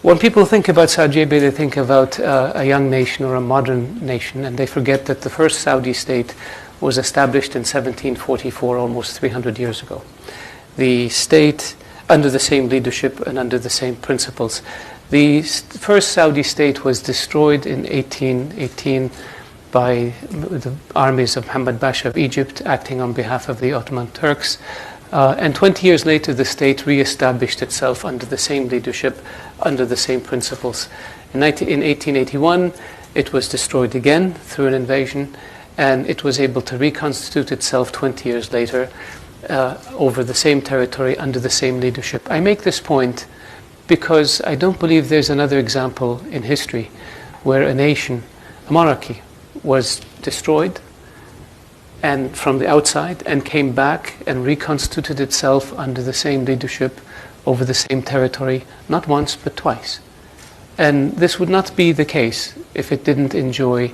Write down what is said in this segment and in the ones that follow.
When people think about Saudi Arabia, they think about a young nation or a modern nation, and they forget that the first Saudi state was established in 1744, almost 300 years ago. The state, under the same leadership and under the same principles. The first Saudi state was destroyed in 1818 by the armies of Muhammad Pasha of Egypt, acting on behalf of the Ottoman Turks. And 20 years later, the state re-established itself under the same leadership, under the same principles. In 1881, it was destroyed again through an invasion, and it was able to reconstitute itself 20 years later over the same territory, under the same leadership. I make this point because I don't believe there's another example in history where a nation, a monarchy, was destroyed and from the outside and came back and reconstituted itself under the same leadership over the same territory, not once but twice. And this would not be the case if it didn't enjoy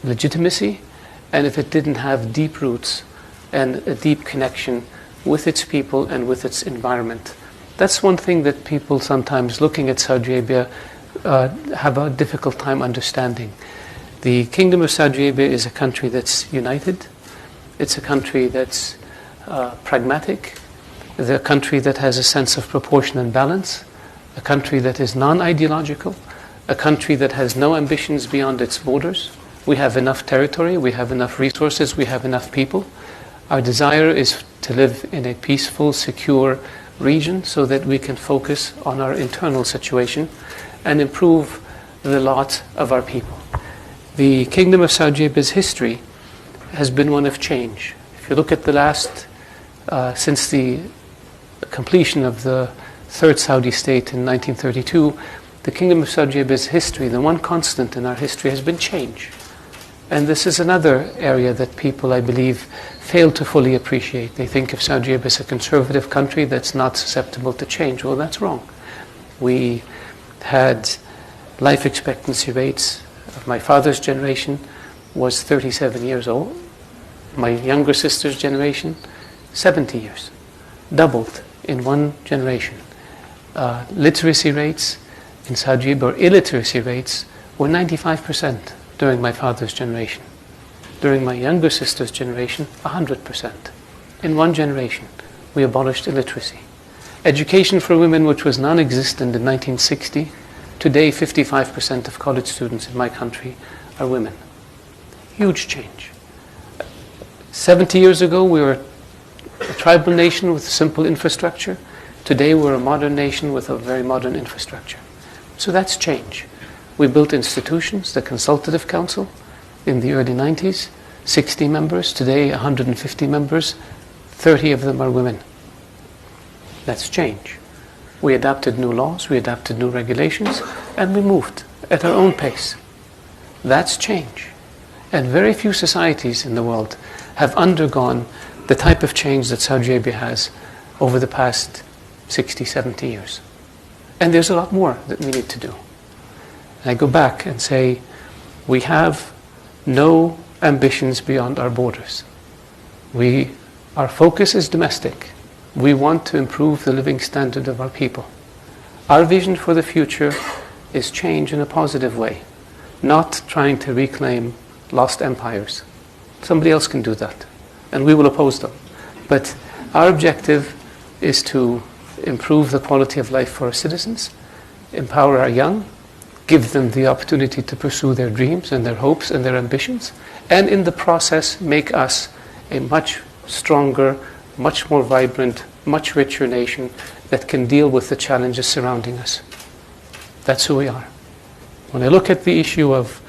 legitimacy and if it didn't have deep roots and a deep connection with its people and with its environment. That's one thing that people sometimes looking at Saudi Arabia have a difficult time understanding. The Kingdom of Saudi Arabia is a country that's united. It's a country that's pragmatic. It's a country that has a sense of proportion and balance. A country that is non-ideological. A country that has no ambitions beyond its borders. We have enough territory. We have enough resources. We have enough people. Our desire is to live in a peaceful, secure region so that we can focus on our internal situation and improve the lot of our people. The Kingdom of Saudi Arabia's history has been one of change. If you look at the last, since the completion of the third Saudi state in 1932, the Kingdom of Saudi Arabia's history, the one constant in our history has been change. And this is another area that people, I believe, fail to fully appreciate. They think of Saudi Arabia as a conservative country that's not susceptible to change. Well, that's wrong. We had life expectancy rates of my father's generation was 37 years old. My younger sister's generation, 70 years. Doubled in one generation. Literacy rates in Saudi Arabia, or illiteracy rates, were 95% during my father's generation. During my younger sister's generation, 100%. In one generation, we abolished illiteracy. Education for women, which was non-existent in 1960, today 55% of college students in my country are women. Huge change. 70 years ago, we were a tribal nation with simple infrastructure. Today, we're a modern nation with a very modern infrastructure. So that's change. We built institutions, the Consultative Council, in the early 90s, 60 members, today 150 members, 30 of them are women. That's change. We adapted new laws, we adapted new regulations, and we moved at our own pace. That's change. And very few societies in the world have undergone the type of change that Saudi Arabia has over the past 60, 70 years. And there's a lot more that we need to do. And I go back and say, we have no ambitions beyond our borders. Our focus is domestic. We want to improve the living standard of our people. Our vision for the future is change in a positive way, not trying to reclaim lost empires. Somebody else can do that, and we will oppose them. But our objective is to improve the quality of life for our citizens, empower our young, give them the opportunity to pursue their dreams and their hopes and their ambitions, and in the process make us a much stronger, much more vibrant, much richer nation that can deal with the challenges surrounding us. That's who we are. When I look at the issue of